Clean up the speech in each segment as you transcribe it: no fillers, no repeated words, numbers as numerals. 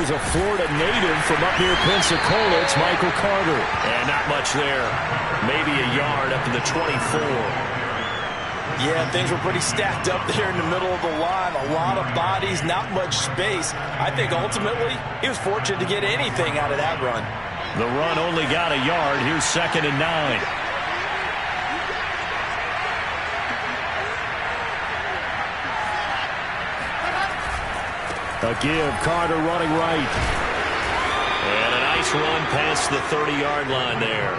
Here's a Florida native from up near Pensacola. It's Michael Carter. And not much there. Maybe a yard up to the 24. Yeah, things were pretty stacked up there in the middle of the line. A lot of bodies, not much space. I think ultimately he was fortunate to get anything out of that run. The run only got a yard. Here's 2nd and 9. A give. Carter running right. And a nice run past the 30-yard line there.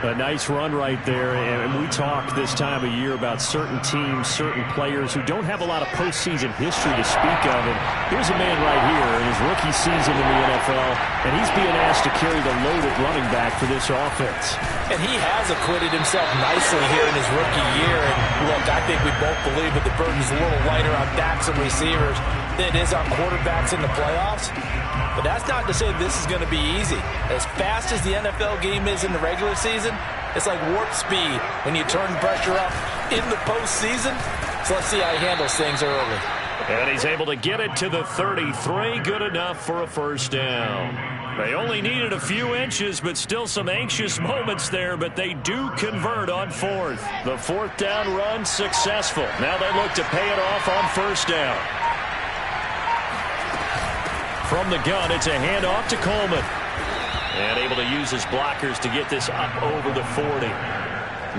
A nice run right there, and we talk this time of year about certain teams, certain players who don't have a lot of postseason history to speak of. And here's a man right here in his rookie season in the NFL, and he's being asked to carry the load at running back for this offense. And he has acquitted himself nicely here in his rookie year. And look, I think we both believe that the burden's a little lighter on backs and receivers than it is on quarterbacks in the playoffs. But that's not to say this is going to be easy. As fast as the NFL game is in the regular season, it's like warp speed when you turn pressure up in the postseason. So let's see how he handles things early. And he's able to get it to the 33. Good enough for a first down. They only needed a few inches, but still some anxious moments there, but they do convert on 4th. The 4th down run successful. Now they look to pay it off on first down. From the gun, it's a handoff to Coleman. And able to use his blockers to get this up over the 40.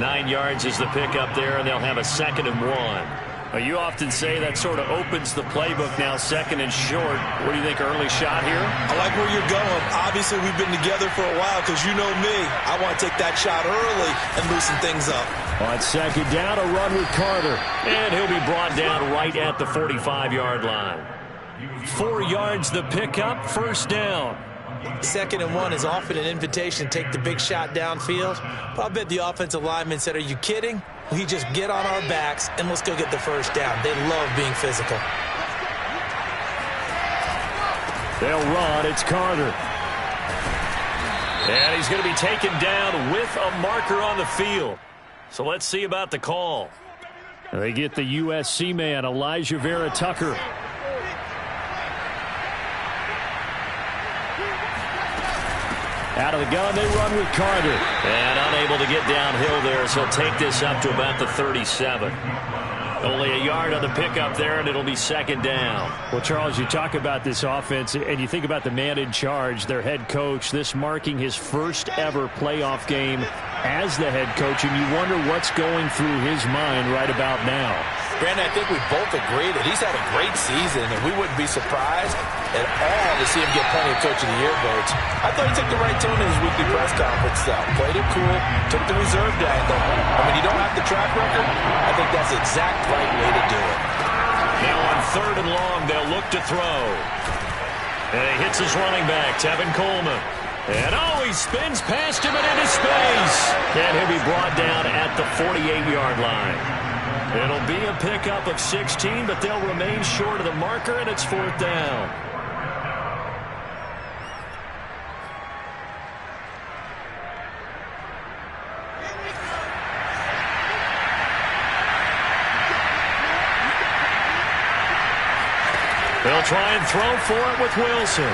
9 yards is the pickup there, and they'll have a 2nd and 1. You often say that sort of opens the playbook now, 2nd and short. What do you think, early shot here? I like where you're going. Obviously, we've been together for a while because you know me. I want to take that shot early and loosen things up. On 2nd down, a run with Carter. And he'll be brought down right at the 45-yard line. 4 yards the pickup, first down. 2nd and 1 is often an invitation to take the big shot downfield. But I bet the offensive lineman said, are you kidding? We just get on our backs and let's go get the first down. They love being physical. They'll run. It's Carter. And he's going to be taken down with a marker on the field. So let's see about the call. They get the USC man, Elijah Vera Tucker. Out of the gun, they run with Carter. And unable to get downhill there, so he'll take this up to about the 37. Only a yard on the pickup there, and it'll be 2nd down. Well, Charles, you talk about this offense, and you think about the man in charge, their head coach, this marking his first ever playoff game as the head coach, and you wonder what's going through his mind right about now. Brandon, I think we both agree that he's had a great season, and we wouldn't be surprised at all to see him get plenty of Coach of the Year votes. I thought he took the right tone in his weekly press conference, though. Played it cool, took the reserve angle. I mean, you don't have the track record. I think that's the exact right way to do it. Now on 3rd and long, they'll look to throw. And he hits his running back, Tevin Coleman. And he spins past him and into space. And he'll be brought down at the 48-yard line. It'll be a pickup of 16, but they'll remain short of the marker, and it's 4th down. They'll try and throw for it with Wilson.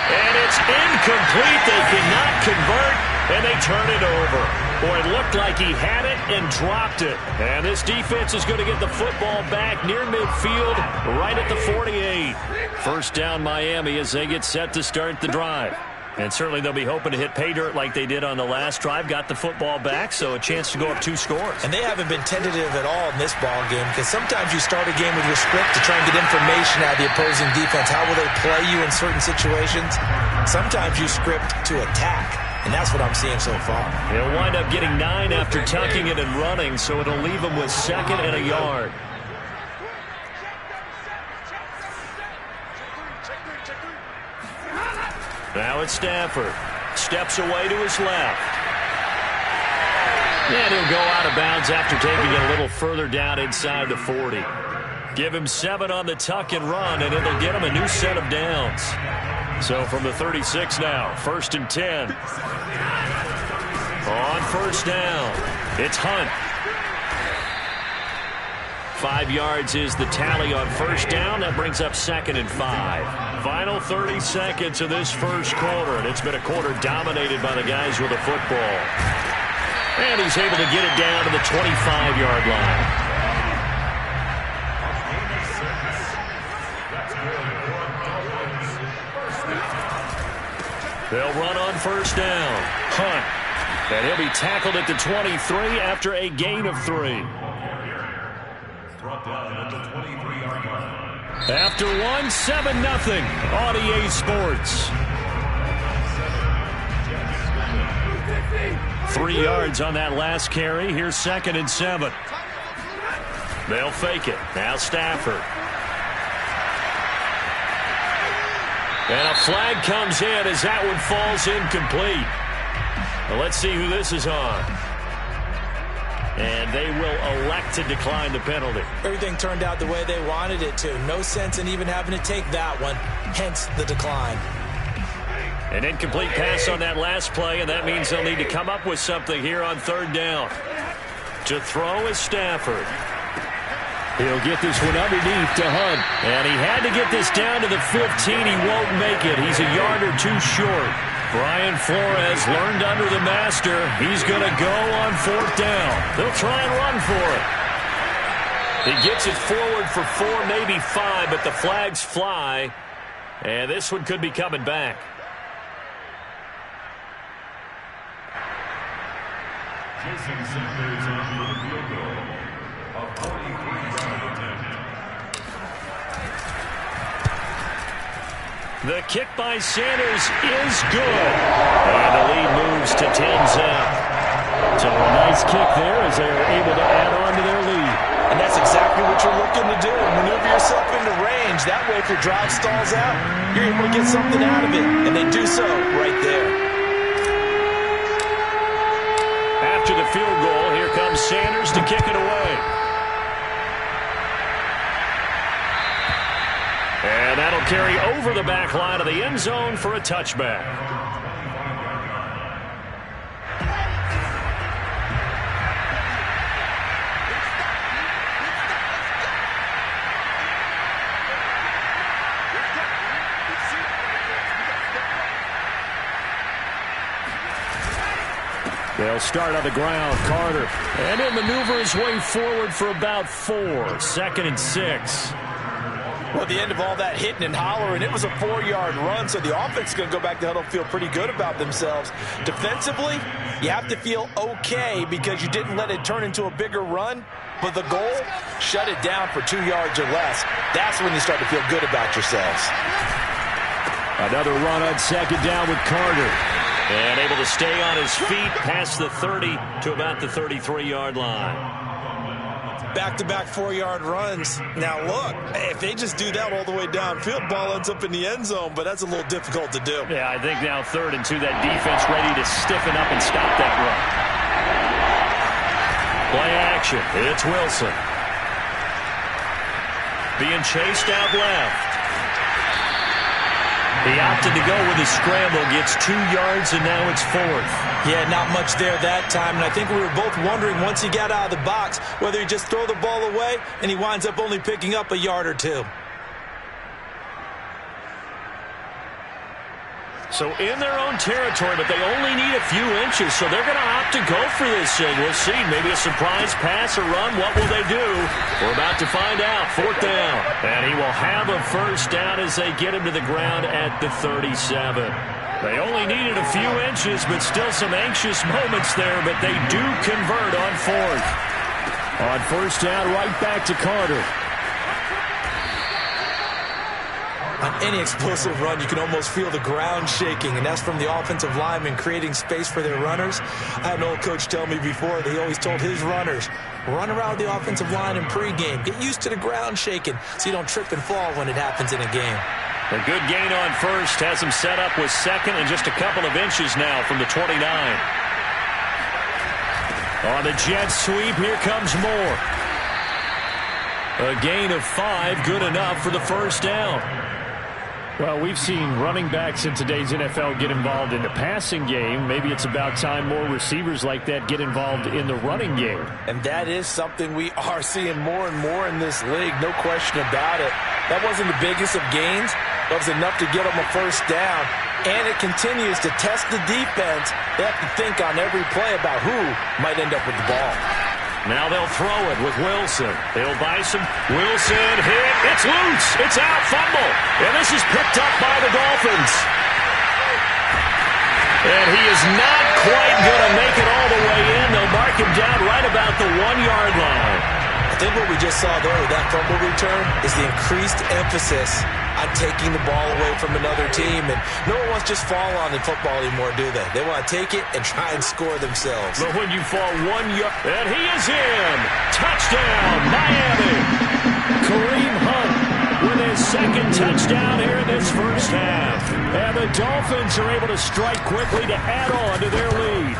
And it's incomplete. They cannot convert, and they turn it over. Boy, it looked like he had it and dropped it. And this defense is going to get the football back near midfield, right at the 48. First down, Miami, as they get set to start the drive. And certainly they'll be hoping to hit pay dirt like they did on the last drive. Got the football back, so a chance to go up 2 scores. And they haven't been tentative at all in this ball game, because sometimes you start a game with your script to try and get information out of the opposing defense. How will they play you in certain situations? Sometimes you script to attack. And that's what I'm seeing so far. He'll wind up getting 9 after tucking it and running, so it'll leave him with 2nd and a yard. Now it's Stafford. Steps away to his left. And he'll go out of bounds after taking it a little further down inside the 40. Give him 7 on the tuck and run, and it'll get him a new set of downs. So from the 36 now, 1st and 10. On first down, it's Hunt. 5 yards is the tally on first down. That brings up 2nd and 5. Final 30 seconds of this first quarter, and it's been a quarter dominated by the guys with the football. And he's able to get it down to the 25-yard line. They'll run on first down. Hunt. And he'll be tackled at the 23 after a gain of 3. After 1, 7-0 on EA Sports. 3 yards on that last carry. Here's 2nd and 7. They'll fake it. Now Stafford. And a flag comes in as that one falls incomplete. Well, let's see who this is on. And they will elect to decline the penalty. Everything turned out the way they wanted it to. No sense in even having to take that one, hence the decline. An incomplete pass on that last play, and that means they'll need to come up with something here on 3rd down. To throw is Stafford. He'll get this one underneath to Hunt. And he had to get this down to the 15. He won't make it. He's a yard or 2 short. Brian Flores learned under the master. He's going to go on 4th down. They'll try and run for it. He gets it forward for 4, maybe 5, but the flags fly. And this one could be coming back. Jason Sanders on for the field goal of 43-yard attempt. The kick by Sanders is good. And the lead moves to 10-zip. So a nice kick there as they are able to add on to their lead. And that's exactly what you're looking to do. Maneuver yourself into range. That way, if your drive stalls out, you're able to get something out of it. And they do so right there. After the field goal, here comes Sanders to kick it away. And that'll carry over the back line of the end zone for a touchback. They'll start on the ground. Carter. And he'll maneuver his way forward for about 4. 2nd and 6. Well, at the end of all that hitting and hollering, it was a 4-yard run, so the offense is going to go back to huddle, feel pretty good about themselves. Defensively, you have to feel okay because you didn't let it turn into a bigger run, but the goal, shut it down for 2 yards or less. That's when you start to feel good about yourselves. Another run on 2nd down with Carter. And able to stay on his feet past the 30 to about the 33-yard line. Back-to-back 4-yard runs. Now, look, if they just do that all the way downfield, ball ends up in the end zone, but that's a little difficult to do. Yeah, I think now 3rd and 2, that defense ready to stiffen up and stop that run. Play action. It's Wilson. Being chased out left. He opted to go with his scramble, gets 2 yards, and now it's 4th. Yeah, not much there that time, and I think we were both wondering once he got out of the box whether he just throw the ball away, and he winds up only picking up a yard or 2. So in their own territory, but they only need a few inches, so they're going to opt to go for this thing. We'll see. Maybe a surprise pass or run. What will they do? We're about to find out. 4th down. And he will have a first down as they get him to the ground at the 37. They only needed a few inches, but still some anxious moments there, but they do convert on 4th. On first down, right back to Carter. On any explosive run, you can almost feel the ground shaking, and that's from the offensive linemen creating space for their runners. I had an old coach tell me before that he always told his runners, run around the offensive line in pregame. Get used to the ground shaking so you don't trip and fall when it happens in a game. A good gain on first has him set up with 2nd and just a couple of inches now from the 29. On the jet sweep, here comes Moore. A gain of 5, good enough for the first down. Well, we've seen running backs in today's NFL get involved in the passing game. Maybe it's about time more receivers like that get involved in the running game. And that is something we are seeing more and more in this league, no question about it. That wasn't the biggest of gains, but it was enough to get them a first down. And it continues to test the defense. They have to think on every play about who might end up with the ball. Now they'll throw it with Wilson. They'll buy some. Wilson hit. It's loose. It's out. Fumble. And this is picked up by the Dolphins. And he is not quite going to make it all the way in. They'll mark him down right about the 1-yard line. I think what we just saw there with that fumble return is the increased emphasis on taking the ball away from another team. And no one wants to just fall on in football anymore, do they? They want to take it and try and score themselves. But when you fall 1 yard, and he is in. Touchdown, Miami. Kareem Hunt with his second touchdown here in this first half. And the Dolphins are able to strike quickly to add on to their lead.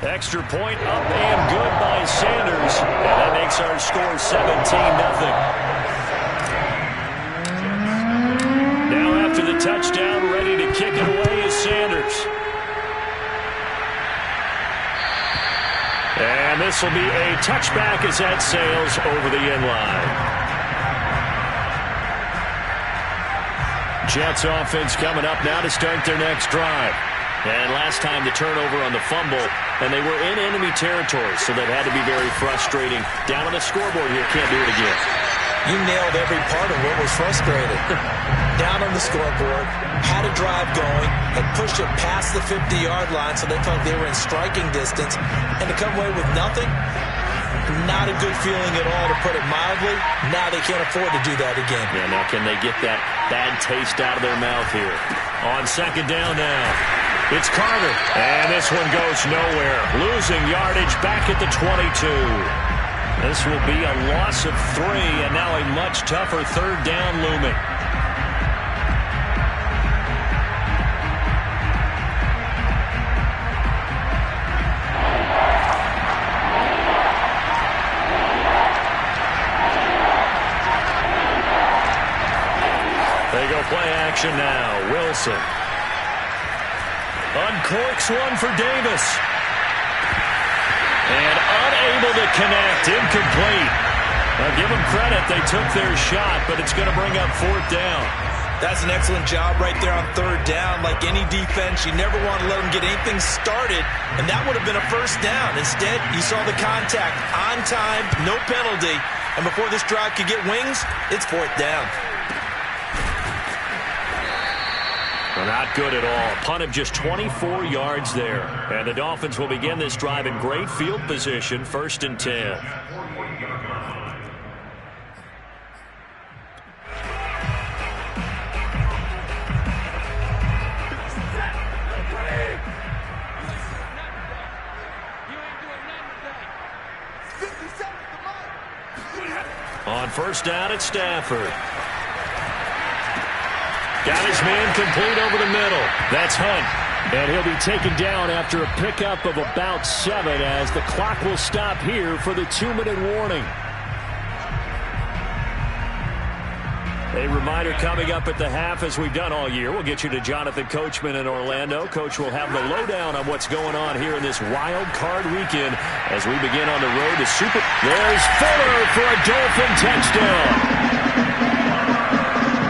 Extra point up and good by Sanders. And that makes our score 17-0. After the touchdown, ready to kick it away is Sanders. And this will be a touchback as that sails over the end line. Jets offense coming up now to start their next drive. And last time the turnover on the fumble, and they were in enemy territory, so that had to be very frustrating. Down on the scoreboard here, can't do it again. You nailed every part of what was frustrating. Down on the scoreboard, had a drive going, had pushed it past the 50-yard line so they felt they were in striking distance, and to come away with nothing, not a good feeling at all, to put it mildly. Now they can't afford to do that again. Yeah, now can they get that bad taste out of their mouth here? On second down now, it's Carter, and this one goes nowhere. Losing yardage back at the 22. This will be a loss of 3, and now a much tougher third down looming. They go play action now. Wilson uncorks one for Davis. And unable to connect. Incomplete. Now give them credit. They took their shot, but it's going to bring up fourth down. That's an excellent job right there on third down. Like any defense, you never want to let them get anything started, and that would have been a first down. Instead, you saw the contact on time, no penalty, and before this drive could get wings, it's fourth down. Well, not good at all. A punt of just 24 yards there. And the Dolphins will begin this drive in great field position, 1st and 10. On first down, it's Stafford. Got his man complete over the middle. That's Hunt. And he'll be taken down after a pickup of about 7 as the clock will stop here for the 2-minute warning. A reminder coming up at the half, as we've done all year. We'll get you to Jonathan Coachman in Orlando. Coach will have the lowdown on what's going on here in this wild card weekend as we begin on the road to Super. There's Fuller for a Dolphin touchdown.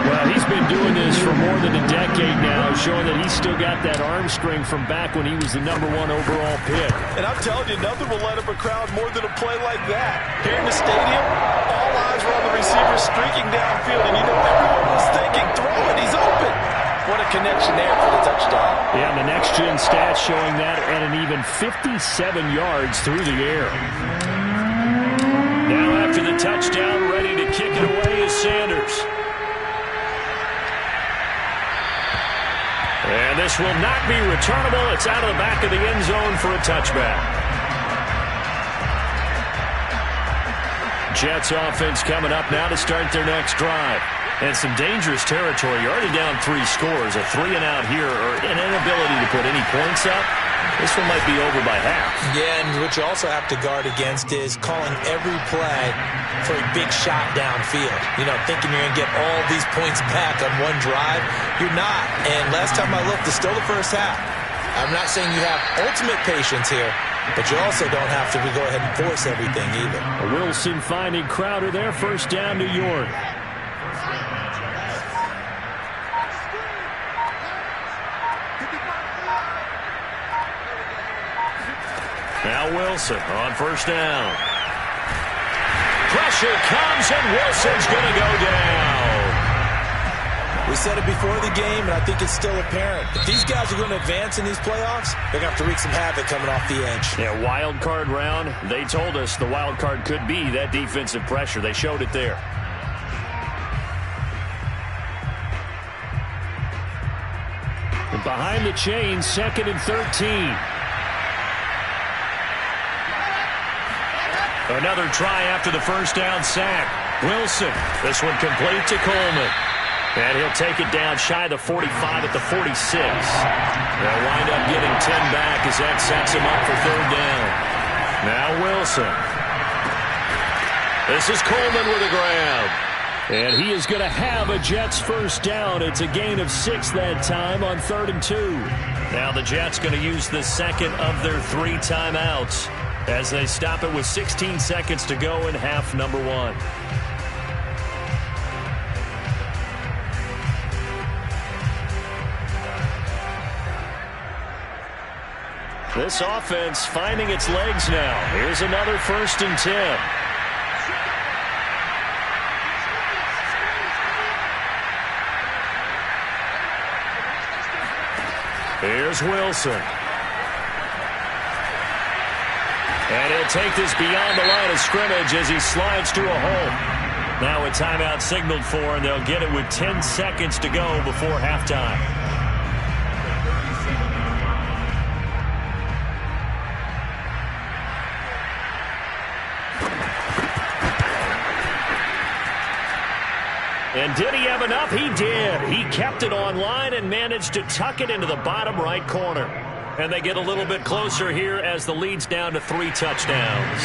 Well, he's been doing this for more than a decade now, showing that he's still got that arm strength from back when he was the #1 overall pick. And I'm telling you, nothing will light up a crowd more than a play like that. Here in the stadium, all eyes were on the receiver streaking downfield, and you know everyone was thinking, throw it, he's open. What a connection there for the touchdown. Yeah, and the next-gen stats showing that at an even 57 yards through the air. Now after the touchdown, ready to kick it away is Sanders. And this will not be returnable. It's out of the back of the end zone for a touchback. Jets offense coming up now to start their next drive. And some dangerous territory. You're already down 3 scores. A 3-and-out here, or an inability to put any points up. This one might be over by half. Yeah, and what you also have to guard against is calling every play for a big shot downfield. You know, thinking you're going to get all these points back on one drive. You're not. And last time I looked, it's still the first half. I'm not saying you have ultimate patience here, but you also don't have to go ahead and force everything either. Wilson finding Crowder there. First down, New York. Now Wilson on first down. Pressure comes, and Wilson's going to go down. We said it before the game, and I think it's still apparent. If these guys are going to advance in these playoffs, they're going to have to wreak some havoc coming off the edge. Yeah, wild card round. They told us the wild card could be that defensive pressure. They showed it there. And behind the chains, 2nd and 13. Another try after the first down sack. Wilson, this one complete to Coleman. And he'll take it down shy of the 45 at the 46. They'll wind up getting 10 back as that sets him up for third down. Now Wilson. This is Coleman with a grab. And he is going to have a Jets first down. It's a gain of 6 that time on 3rd and 2. Now the Jets going to use the second of their 3 timeouts as they stop it with 16 seconds to go in half number 1. This offense finding its legs now. Here's another 1st and 10. Here's Wilson. And he'll take this beyond the line of scrimmage as he slides to a hole. Now a timeout signaled for, and they'll get it with 10 seconds to go before halftime. And did he have enough? He did. He kept it online and managed to tuck it into the bottom right corner. And they get a little bit closer here as the lead's down to 3 touchdowns.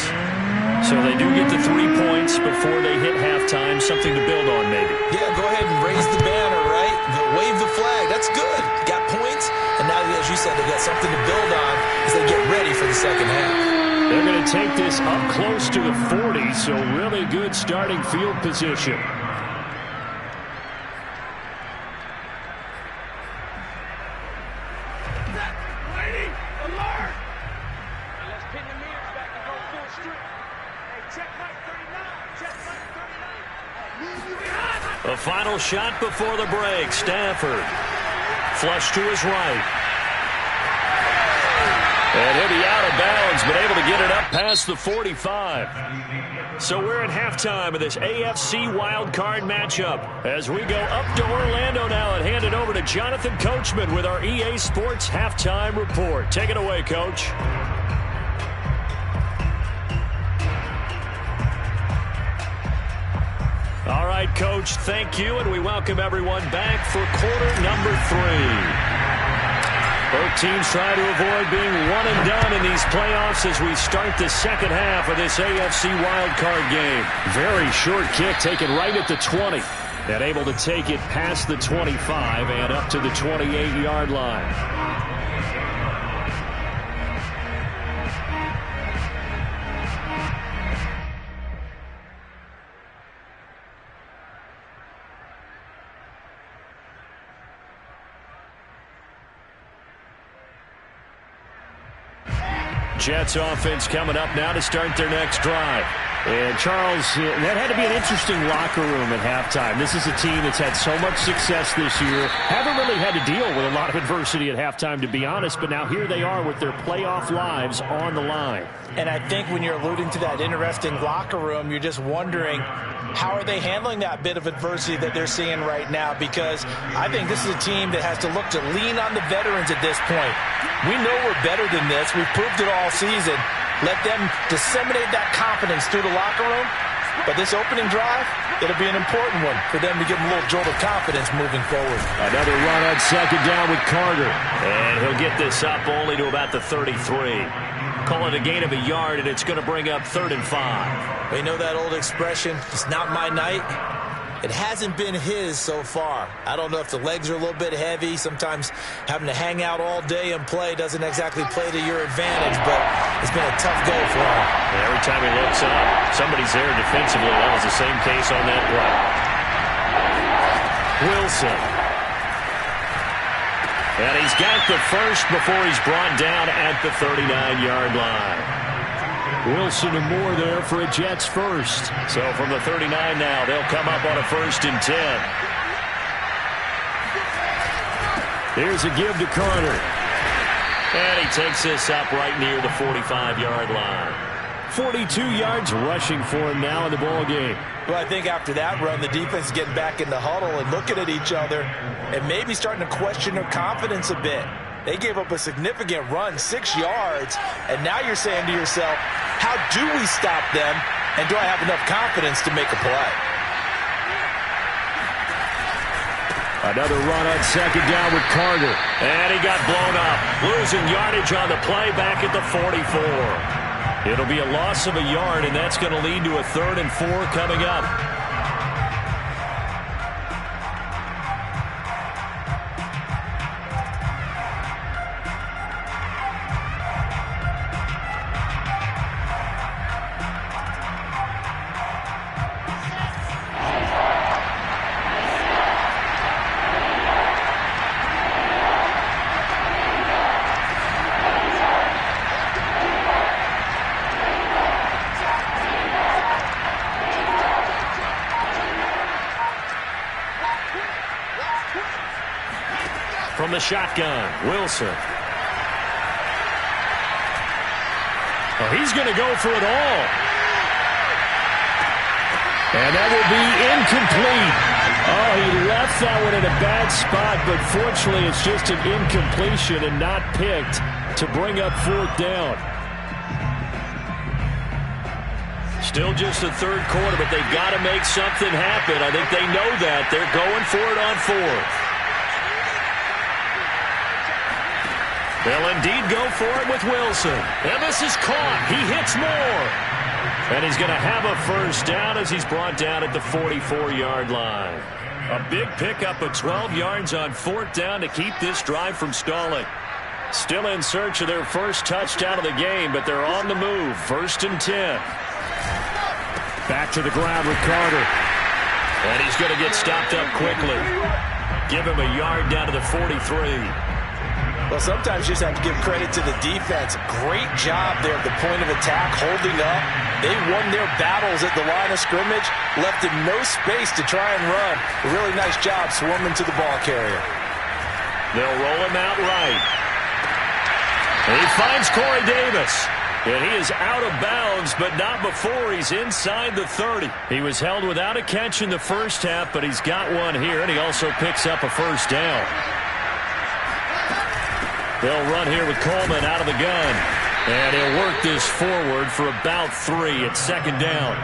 So they do get the 3 points before they hit halftime. Something to build on, maybe. Yeah, go ahead and raise the banner, right? Wave the flag. That's good. Got points. And now, as you said, they got something to build on as they get ready for the second half. They're going to take this up close to the 40, so really good starting field position. A final shot before the break. Stafford. Flush to his right. And he'll be out of bounds, but able to get it up past the 45. So we're at halftime of this AFC wildcard matchup as we go up to Orlando now and hand it over to Jonathan Coachman with our EA Sports Halftime Report. Take it away, Coach. All right, Coach, thank you, and we welcome everyone back for quarter number 3. Both teams try to avoid being one and done in these playoffs as we start the second half of this AFC wildcard game. Very short kick taken right at the 20 and able to take it past the 25 and up to the 28-yard line. Jets offense coming up now to start their next drive. And, Charles, that had to be an interesting locker room at halftime. This is a team that's had so much success this year. Haven't really had to deal with a lot of adversity at halftime, to be honest. But now here they are with their playoff lives on the line. And I think when you're alluding to that interesting locker room, you're just wondering, how are they handling that bit of adversity that they're seeing right now? Because I think this is a team that has to look to lean on the veterans at this point. We know we're better than this. We've proved it all season. Let them disseminate that confidence through the locker room, But this opening drive, it'll be an important one for them to give them a little jolt of confidence moving forward. Another run on second down with Carter. And he'll get this up only to about the 33. Call it a gain of a yard, and it's going to bring up 3rd and 5. We know that old expression, it's not my night. It hasn't been his so far. I don't know if the legs are a little bit heavy. Sometimes having to hang out all day and play doesn't exactly play to your advantage, but it's been a tough go for him. Every time he looks up, somebody's there defensively. That was the same case on that play. Wilson. And he's got the first before he's brought down at the 39-yard line. Wilson and Moore there for a Jets first. So from the 39 now, they'll come up on a 1st and 10. Here's a give to Carter. And he takes this up right near the 45-yard line. 42 yards rushing for him now in the ball game. Well, I think after that run, the defense is getting back in the huddle and looking at each other and maybe starting to question their confidence a bit. They gave up a significant run, 6 yards, and now you're saying to yourself, how do we stop them, and do I have enough confidence to make a play? Another run on second down with Carter. And he got blown up, losing yardage on the play back at the 44. It'll be a loss of a yard, and that's going to lead to a 3rd and 4 coming up. From the shotgun, Wilson. Oh, he's going to go for it all. And that will be incomplete. Oh, he left that one in a bad spot, but fortunately it's just an incompletion and not picked to bring up 4th down. Still just the 3rd quarter, but they've got to make something happen. I think they know that. They're going for it on 4th. They'll indeed go for it with Wilson. And this is caught. He hits Moore. And he's going to have a 1st down as he's brought down at the 44-yard line. A big pickup of 12 yards on 4th down to keep this drive from stalling. Still in search of their first touchdown of the game, but they're on the move. 1st and 10. Back to the ground with Carter. And he's going to get stopped up quickly. Give him a yard down to the 43. Well, sometimes you just have to give credit to the defense. Great job there at the point of attack, holding up. They won their battles at the line of scrimmage, left him no space to try and run. A really nice job swarming to the ball carrier. They'll roll him out right. And he finds Corey Davis. And he is out of bounds, but not before he's inside the 30. He was held without a catch in the first half, but he's got one here, and he also picks up a 1st down. They'll run here with Coleman out of the gun. And he'll work this forward for about 3 at 2nd down.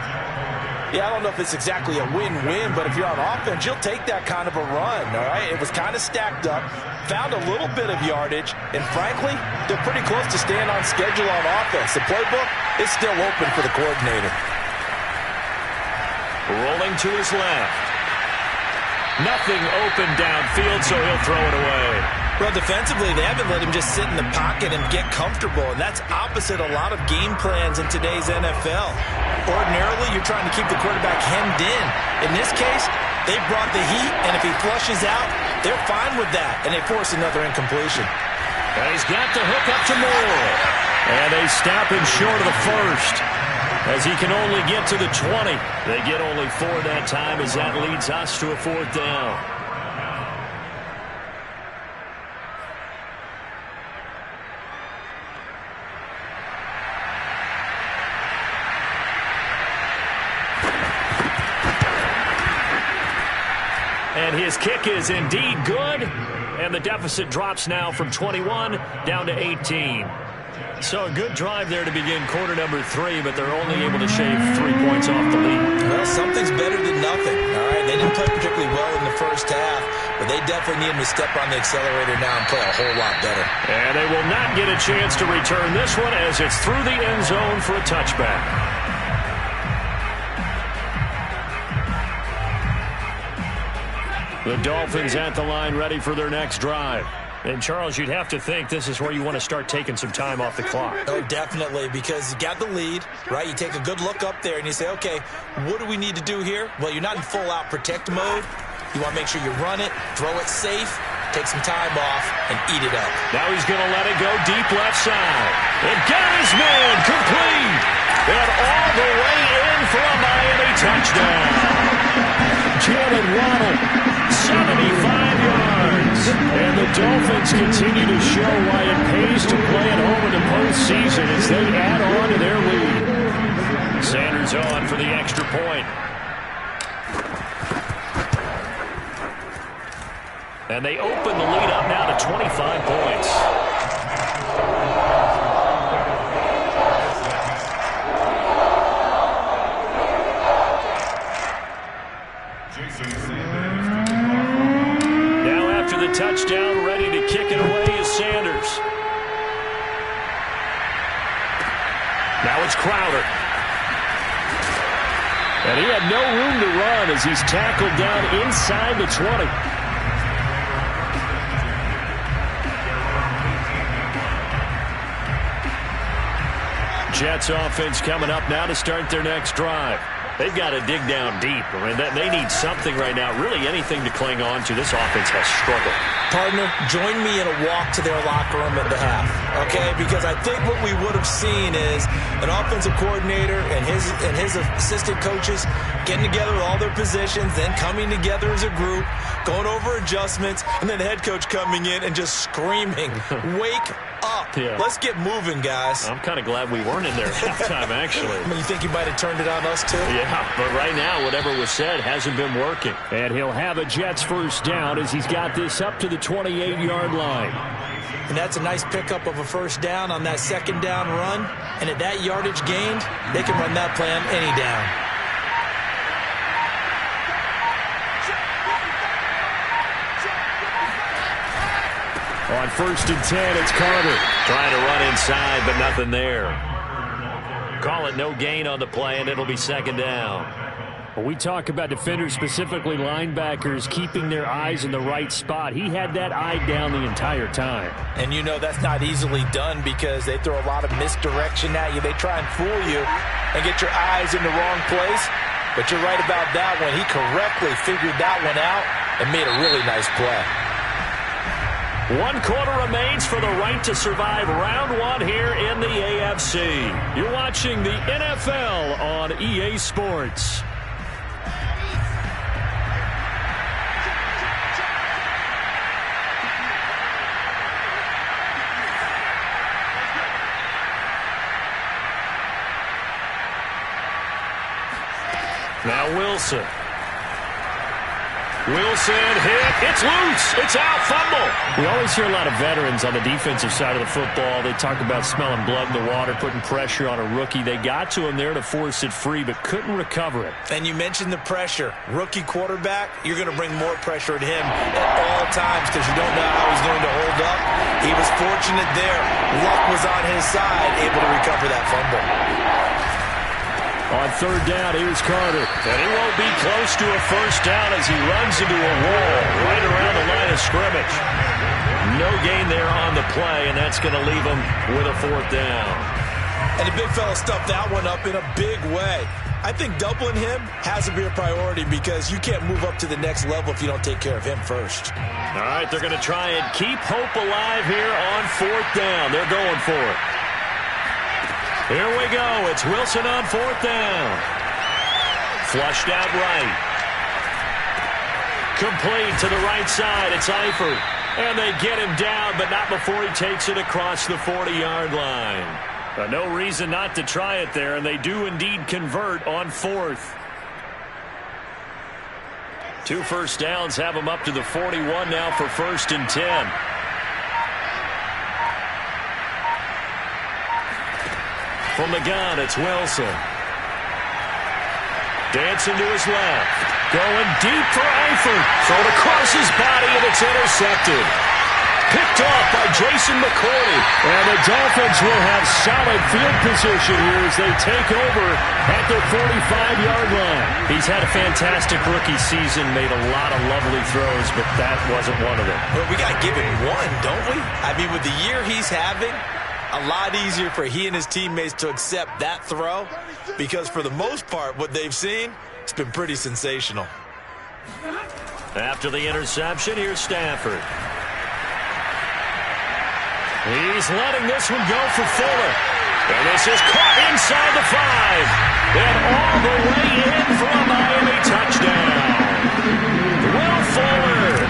Yeah, I don't know if it's exactly a win-win, but if you're on offense, you'll take that kind of a run, all right? It was kind of stacked up, found a little bit of yardage, and frankly, they're pretty close to staying on schedule on offense. The playbook is still open for the coordinator. Rolling to his left. Nothing open downfield, so he'll throw it away. Well, defensively, they haven't let him just sit in the pocket and get comfortable, and that's opposite a lot of game plans in today's NFL. Ordinarily, you're trying to keep the quarterback hemmed in. In this case, they brought the heat, and if he flushes out, they're fine with that, and they force another incompletion. And he's got the hook up to Moore. And they stop him short of the 1st, as he can only get to the 20. They get only 4 that time, as that leads us to a 4th down. And his kick is indeed good. And the deficit drops now from 21 down to 18. So a good drive there to begin quarter number 3, but they're only able to shave 3 points off the lead. Well, something's better than nothing. All right, they didn't play particularly well in the first half, but they definitely need them to step on the accelerator now and play a whole lot better. And they will not get a chance to return this one as it's through the end zone for a touchback. The Dolphins at the line ready for their next drive. And, Charles, you'd have to think this is where you want to start taking some time off the clock. Oh, definitely, because you got the lead, right? You take a good look up there and you say, okay, what do we need to do here? Well, you're not in full-out protect mode. You want to make sure you run it, throw it safe, take some time off, and eat it up. Now he's going to let it go deep left side. And got his man complete. And all the way in for a Miami touchdown. Jalen Waddle, 75 yards. And the Dolphins continue to show why it pays to play at home in the postseason as they add on to their lead. Sanders on for the extra point. And they open the lead up now to 25 points. Now after the touchdown, ready to kick it away is Sanders. Now it's Crowder. And he had no room to run as he's tackled down inside the 20. Jets offense coming up now to start their next drive. They've got to dig down deep. I mean, they need something right now, really anything to cling on to. This offense has struggled. Partner, join me in a walk to their locker room at the half, okay? Because I think what we would have seen is an offensive coordinator and his assistant coaches getting together with all their positions, then coming together as a group, going over adjustments, and then the head coach coming in and just screaming, wake up. Yeah. Let's get moving, guys. I'm kind of glad we weren't in there at halftime, actually. I mean, you think he might have turned it on us, too? Yeah, but right now, whatever was said hasn't been working. And he'll have a Jets first down as he's got this up to the 28-yard line. And that's a nice pickup of a first down on that second down run. And at that yardage gained, they can run that play on any down. On 1st and 10, it's Carter. Trying to run inside, but nothing there. Call it no gain on the play, and it'll be second down. When we talk about defenders, specifically linebackers, keeping their eyes in the right spot, he had that eye down the entire time. And you know that's not easily done because they throw a lot of misdirection at you. They try and fool you and get your eyes in the wrong place. But you're right about that one. He correctly figured that one out and made a really nice play. 1 quarter remains for the right to survive round 1 here in the AFC. You're watching the NFL on EA Sports. Now Wilson. Wilson hit. It's loose. It's out. Fumble. We always hear a lot of veterans on the defensive side of the football. They talk about smelling blood in the water, putting pressure on a rookie. They got to him there to force it free, but couldn't recover it. And you mentioned the pressure. Rookie quarterback, you're going to bring more pressure at him at all times because you don't know how he's going to hold up. He was fortunate there. Luck was on his side, able to recover that fumble. On 3rd down, here's Carter. And he won't be close to a first down as he runs into a wall right around the line of scrimmage. No gain there on the play, and that's going to leave him with a 4th down. And the big fella stuffed that one up in a big way. I think doubling him has to be a priority because you can't move up to the next level if you don't take care of him first. All right, they're going to try and keep hope alive here on 4th down. They're going for it. Here we go. It's Wilson on 4th down. Flushed out right. Complete to the right side. It's Eifert. And they get him down, but not before he takes it across the 40-yard line. No reason not to try it there, and they do indeed convert on 4th. 2 first downs have him up to the 41 now for 1st and 10. From the gun, it's Wilson. Dancing to his left. Going deep for Eifert. Thrown across his body, and it's intercepted. Picked off by Jason McCourty. And the Dolphins will have solid field position here as they take over at their 45-yard line. He's had a fantastic rookie season, made a lot of lovely throws, but that wasn't one of them. Well, we got to give him one, don't we? I mean, with the year he's having, a lot easier for he and his teammates to accept that throw because for the most part, what they've seen, it's been pretty sensational. After the interception, here's Stafford. He's letting this one go for Fuller. And this is caught inside the 5. And all the way in for a Miami touchdown. Will Fuller.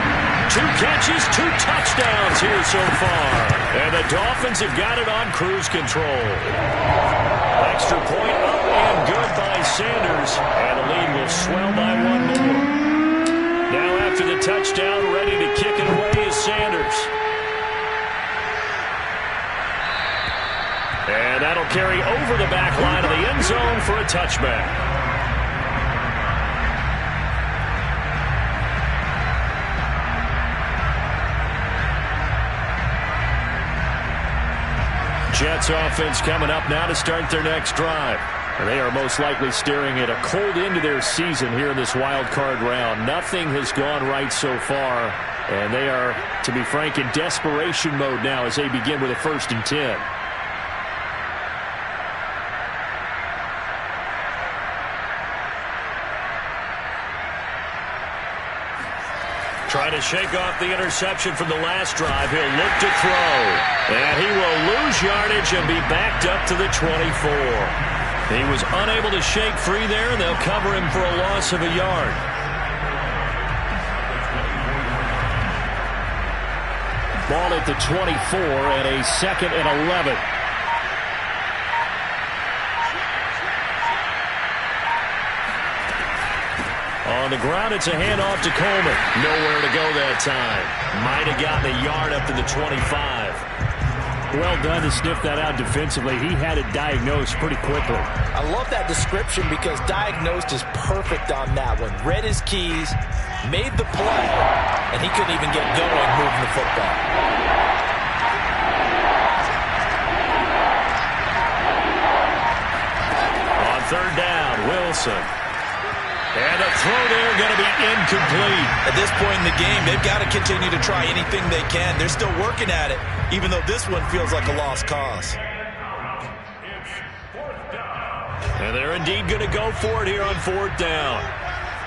2 catches, 2 touchdowns here so far. And the Dolphins have got it on cruise control. Extra point up and good by Sanders. And the lead will swell by 1 more. Now after the touchdown, ready to kick it away is Sanders. And that'll carry over the back line of the end zone for a touchback. Jets offense coming up now to start their next drive. And they are most likely staring at a cold end to their season here in this wild card round. Nothing has gone right so far. And they are, to be frank, in desperation mode now as they begin with a 1st and 10. Trying to shake off the interception from the last drive. He'll look to throw. And he will lose yardage and be backed up to the 24. He was unable to shake free there, and they'll cover him for a loss of a yard. Ball at the 24 and a 2nd and 11. On the ground, it's a handoff to Coleman. Nowhere to go that time. Might have gotten a yard up to the 25. Well done to sniff that out defensively. He had it diagnosed pretty quickly. I love that description because diagnosed is perfect on that one. Read his keys, made the play, and he couldn't even get going moving the football. On 3rd down, Wilson. And the throw there going to be incomplete. At this point in the game, they've got to continue to try anything they can. They're still working at it, even though this one feels like a lost cause. And they're indeed going to go for it here on 4th down.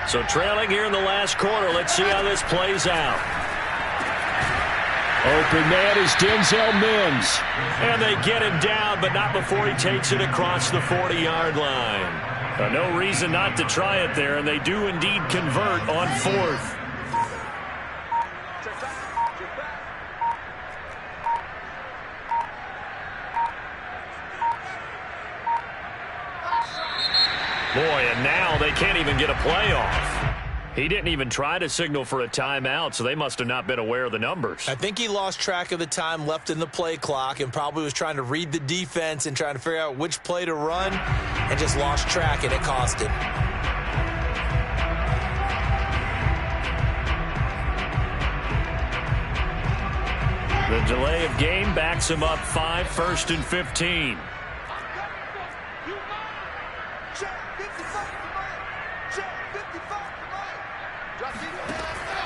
So trailing here in the last quarter. Let's see how this plays out. Open man is Denzel Mims. And they get him down, but not before he takes it across the 40-yard line. No reason not to try it there, and they do indeed convert on 4th. Boy, and now they can't even get a playoff. He didn't even try to signal for a timeout, so they must have not been aware of the numbers. I think he lost track of the time left in the play clock and probably was trying to read the defense and trying to figure out which play to run and just lost track, and it cost him. The delay of game backs him up 5, 1st and 15.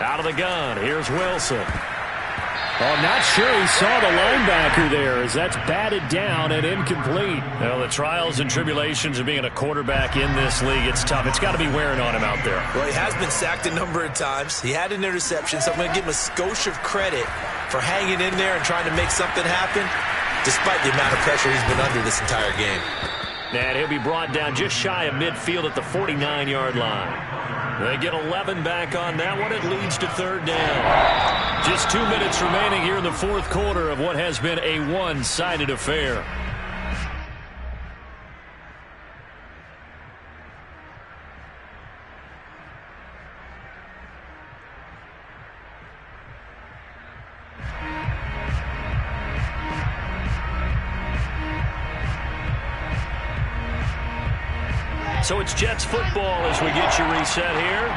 Out of the gun, here's Wilson. Oh, not sure he saw the linebacker there as that's batted down and incomplete. Well, the trials and tribulations of being a quarterback in this league, it's tough. It's got to be wearing on him out there. Well, he has been sacked a number of times. He had an interception, so I'm going to give him a skosh of credit for hanging in there and trying to make something happen, despite the amount of pressure he's been under this entire game. And he'll be brought down just shy of midfield at the 49-yard line. They get 11 back on that one. It leads to 3rd down. Just 2 minutes remaining here in the 4th quarter of what has been a one-sided affair. So it's Jets football as we get you reset here.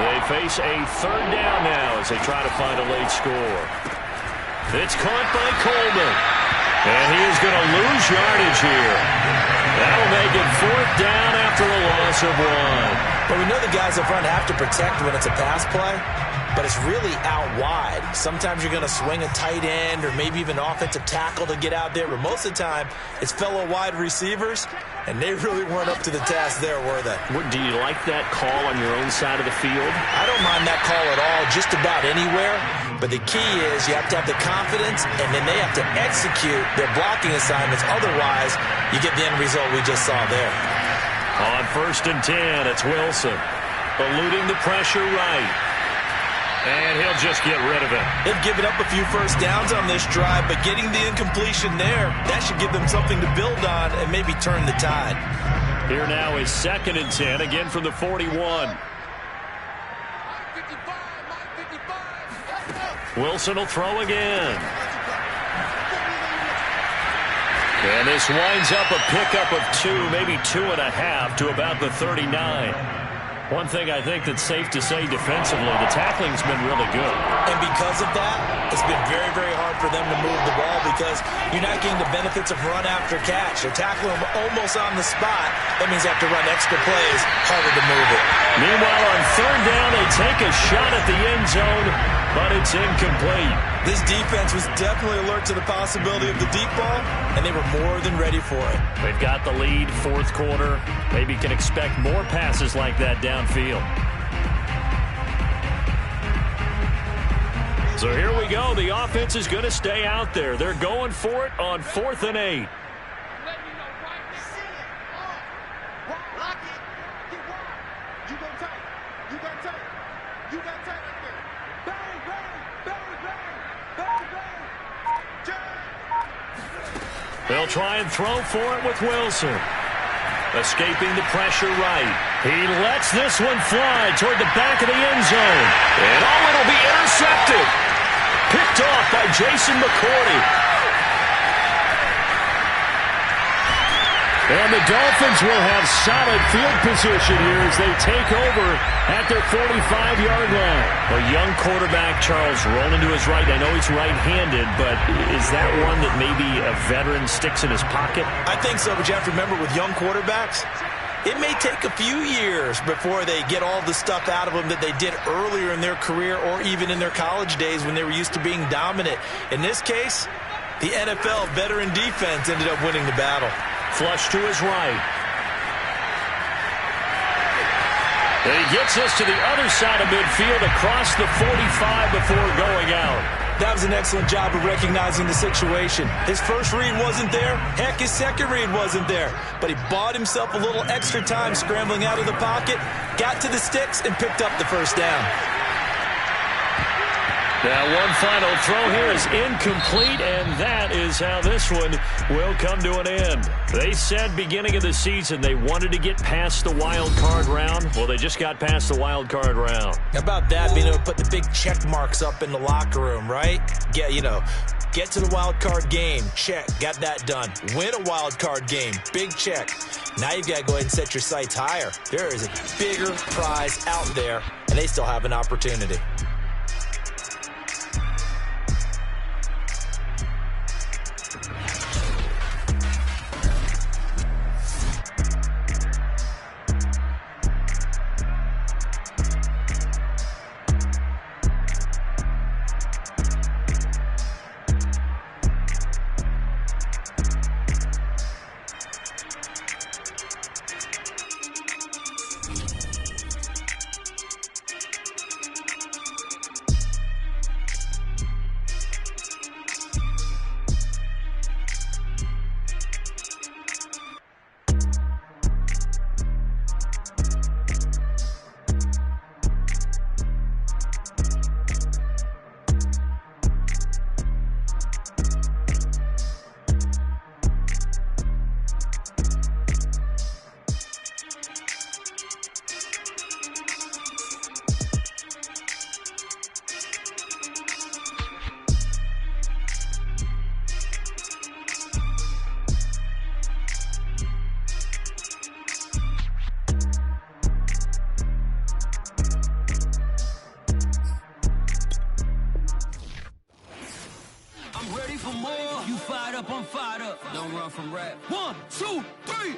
They face a third down now as they try to find a late score. It's caught by Coleman. And he is going to lose yardage here. That'll make it fourth down after a loss of 1. But we know the guys up front have to protect when it's a pass play, but it's really out wide. Sometimes you're going to swing a tight end or maybe even an offensive tackle to get out there, but most of the time it's fellow wide receivers, and they really weren't up to the task there, were they? Do you like that call on your own side of the field? I don't mind that call at all, just about anywhere. But the key is you have to have the confidence, and then they have to execute their blocking assignments. Otherwise, you get the end result we just saw there. On 1st and 10, it's Wilson. Eluding the pressure right. And he'll just get rid of it. They've given up a few first downs on this drive, but getting the incompletion there, that should give them something to build on and maybe turn the tide. Here now is 2nd and 10, again from the 41. Wilson will throw again. And this winds up a pickup of 2, maybe 2.5 to about the 39. One thing I think that's safe to say defensively, the tackling's been really good. And because of that, it's been very, very hard for them to move the ball because you're not getting the benefits of run after catch. They're tackling them almost on the spot. That means they have to run extra plays, harder to move it. Meanwhile, on 3rd down, they take a shot at the end zone, but it's incomplete. This defense was definitely alert to the possibility of the deep ball, and they were more than ready for it. They've got the lead, 4th quarter. Maybe can expect more passes like that downfield. So here we go. The offense is going to stay out there. They're going for it on 4th and 8. They'll try and throw for it with Wilson. Escaping the pressure right. He lets this one fly toward the back of the end zone. And it'll be intercepted. Picked off by Jason McCourty. And the Dolphins will have solid field position here as they take over at their 45-yard line. A young quarterback, Charles, rolling to his right. I know he's right-handed, but is that one that maybe a veteran sticks in his pocket? I think so, but you have to remember with young quarterbacks, it may take a few years before they get all the stuff out of them that they did earlier in their career or even in their college days when they were used to being dominant. In this case, the NFL veteran defense ended up winning the battle. Flush to his right. And he gets us to the other side of midfield across the 45 before going out. That was an excellent job of recognizing the situation. His first read wasn't there. Heck, his second read wasn't there. But he bought himself a little extra time scrambling out of the pocket, got to the sticks, and picked up the first down. Now one final throw here is incomplete, and that is how this one will come to an end. They said beginning of the season they wanted to get past the wild card round. Well, they just got past the wild card round. How about that, being able to put the big check marks up in the locker room, right? Get to the wild card game, check, got that done. Win a wild card game, big check. Now you've got to go ahead and set your sights higher. There is a bigger prize out there, and they still have an opportunity. fired up, I'm fired up. Don't run from rap. 1, 2, 3.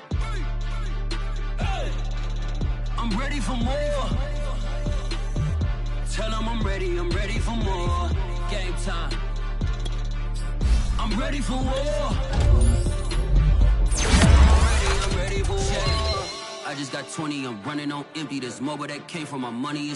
Hey. I'm ready for more. Tell them I'm ready for more. Game time. I'm ready for war. I'm ready for war. I just got 20, I'm running on empty. This mobile that came from my money is